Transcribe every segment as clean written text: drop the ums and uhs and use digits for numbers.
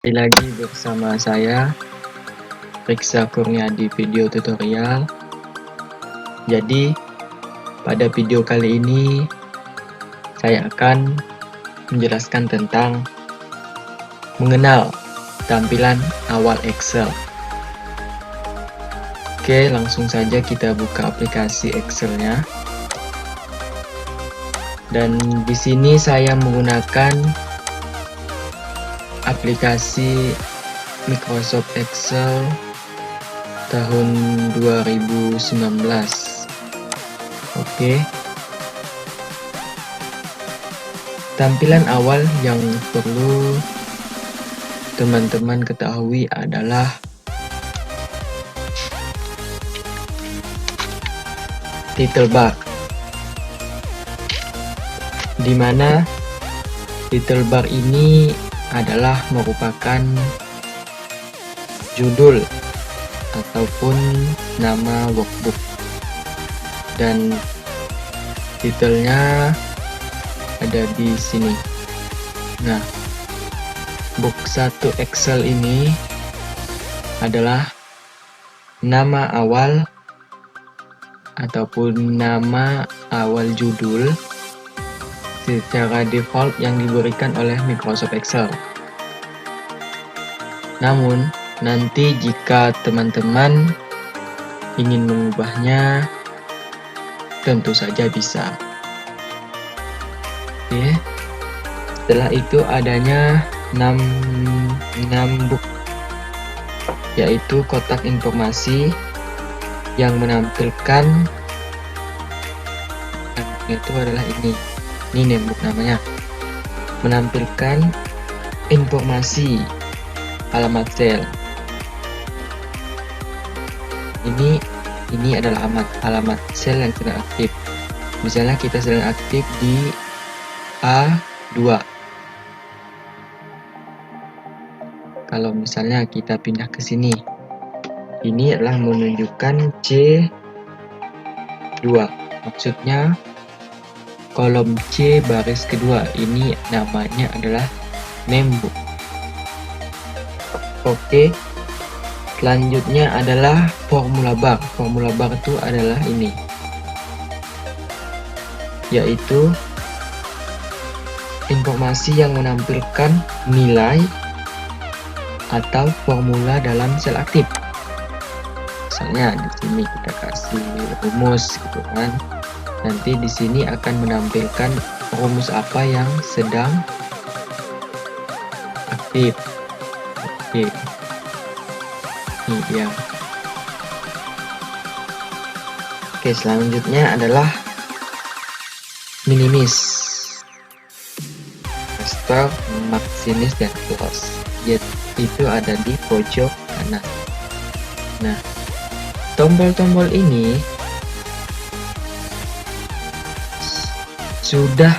Kembali lagi bersama saya Riksa Kurnia di video tutorial. Jadi pada video kali ini saya akan menjelaskan tentang mengenal tampilan awal Excel. Oke, langsung saja kita buka aplikasi Excel-nya. Dan di sini saya menggunakan aplikasi Microsoft Excel tahun 2019. Oke. Tampilan awal yang perlu teman-teman ketahui adalah title bar, di mana title bar ini adalah merupakan judul ataupun nama workbook, dan titelnya ada di sini. Nah, book 1 Excel ini adalah nama awal ataupun nama awal judul secara default yang diberikan oleh Microsoft Excel. Namun, nanti jika teman-teman ingin mengubahnya, tentu saja bisa. Oke. Setelah itu adanya 6 book, yaitu kotak informasi yang menampilkan itu adalah ini namebook namanya, menampilkan informasi alamat sel. Ini adalah alamat sel yang sedang aktif. Misalnya kita sedang aktif di A2. Kalau misalnya kita pindah ke sini, ini adalah menunjukkan C2. Maksudnya kolom C baris kedua, ini namanya adalah namebook. Oke, selanjutnya adalah formula bar. Formula bar itu adalah ini, yaitu informasi yang menampilkan nilai atau formula dalam sel aktif. Misalnya di sini kita kasih rumus gitu kan. Nanti di sini akan menampilkan rumus apa yang sedang aktif. Oke. Ini dia. Oke, selanjutnya adalah minimis, restore, maximis, dan close. Itu ada di pojok kanan. Nah, tombol-tombol ini sudah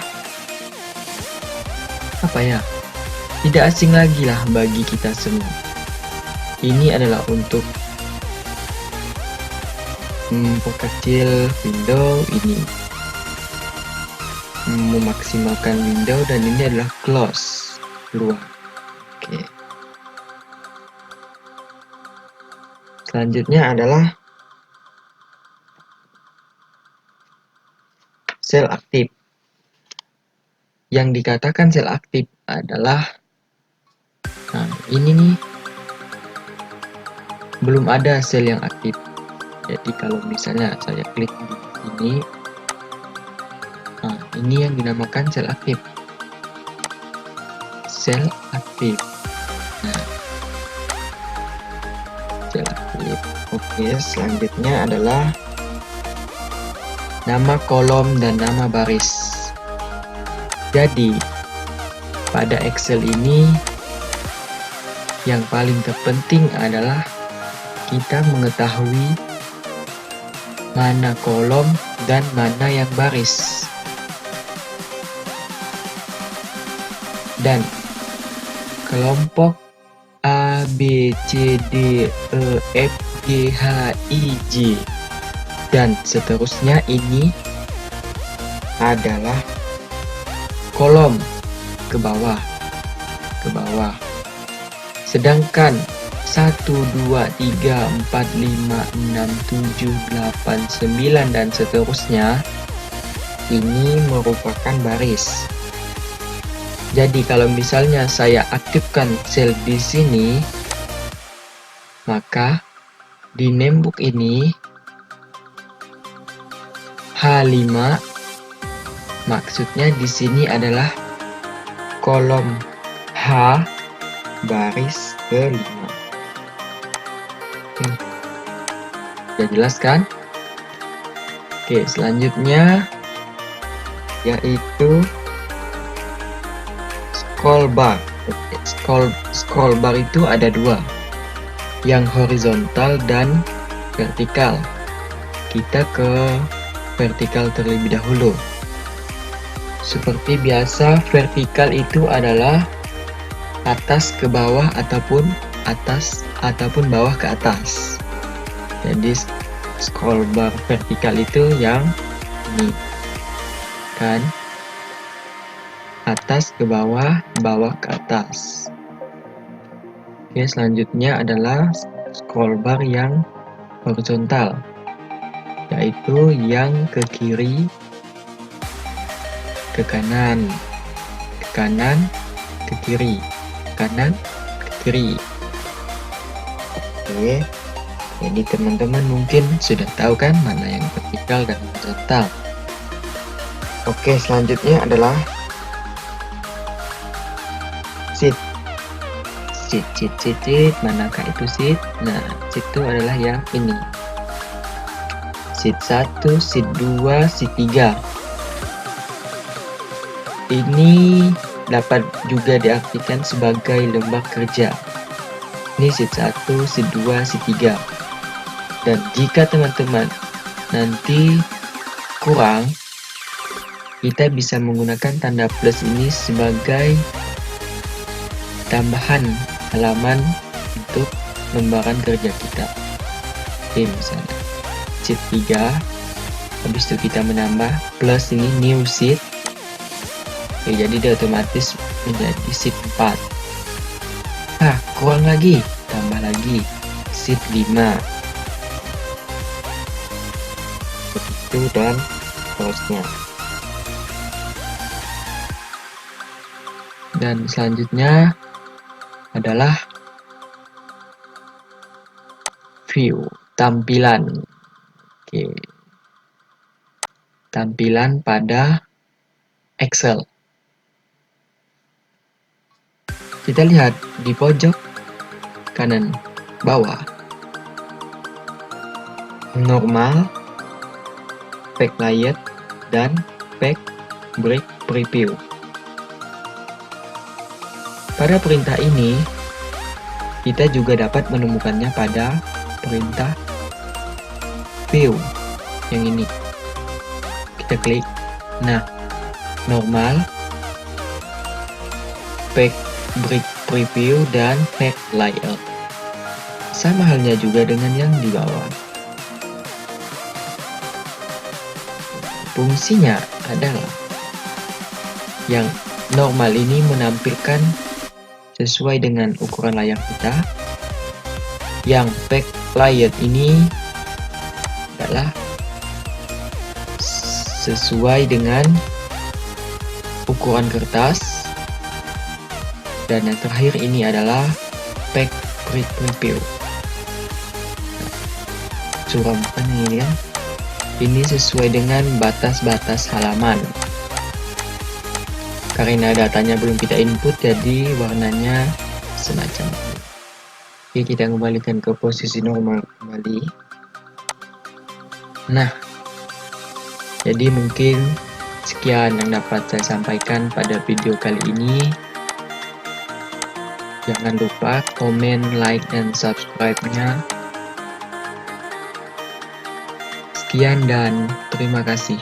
tidak asing lagi lah bagi kita semua. Ini adalah untuk memperkecil window, ini memaksimalkan window, dan ini adalah close, keluar. Oke. Selanjutnya adalah sel aktif. Yang dikatakan sel aktif adalah, nah ini nih, belum ada sel yang aktif. Jadi kalau misalnya saya klik di sini, nah ini yang dinamakan sel aktif. Sel aktif. Nah, sel aktif. Oke, selanjutnya adalah nama kolom dan nama baris. Jadi, pada Excel ini yang paling terpenting adalah kita mengetahui mana kolom dan mana yang baris. Dan kelompok A, B, C, D, E, F, G, H, I, J, dan seterusnya ini adalah kolom ke bawah. Sedangkan 1, 2, 3, 4, 5, 6, 7, 8, 9 dan seterusnya ini merupakan baris. Jadi kalau misalnya saya aktifkan sel di sini, maka di Namebook ini H5 maksudnya di sini adalah kolom H baris ke-5. Sudah jelas kan? Oke, selanjutnya yaitu scroll bar. Scroll bar itu ada dua, yang horizontal dan vertikal. Kita ke vertikal terlebih dahulu. Seperti biasa, vertikal itu adalah atas ke bawah ataupun bawah ke atas. Jadi scroll bar vertikal itu yang ini kan, atas ke bawah, bawah ke atas. Oke, selanjutnya adalah scroll bar yang horizontal, yaitu yang ke kiri, ke kanan, ke kanan, ke kiri, kanan, ke kiri. Oke, jadi teman-teman mungkin sudah tahu kan mana yang vertikal dan horizontal. Oke, selanjutnya adalah sheet. Manakah itu sheet? Nah, sheet itu adalah yang ini. Sheet 1, sheet 2, sheet 3. Ini dapat juga diartikan sebagai lembar kerja. Ini sheet 1, sheet 2, sheet 3. Dan jika teman-teman nanti kurang, kita bisa menggunakan tanda plus ini sebagai tambahan halaman untuk lembaran kerja kita. Oke, misalnya sheet 3, habis itu kita menambah plus ini new sheet. Oke, jadi dia otomatis menjadi sheet 4. Kurang lagi, tambah lagi sheet 5. Begitu dan seterusnya. Dan selanjutnya adalah view, tampilan. Oke. Tampilan pada Excel. Kita lihat di pojok kanan bawah. Normal, backlight, dan back break preview. Pada perintah ini, kita juga dapat menemukannya pada perintah view yang ini. Kita klik. Nah, normal, back break preview, dan back layout. Sama halnya juga dengan yang di bawah. Fungsinya adalah yang normal ini menampilkan sesuai dengan ukuran layar kita. Yang backlight ini adalah sesuai dengan ukuran kertas. Dan yang terakhir ini adalah back break preview. Suram kan ini kan? Ini sesuai dengan batas-batas halaman. Karena datanya belum kita input, jadi warnanya semacam ini. Oke, kita kembalikan ke posisi normal kembali. Nah, jadi mungkin sekian yang dapat saya sampaikan pada video kali ini. Jangan lupa komen, like, dan subscribe-nya. Sekian dan terima kasih.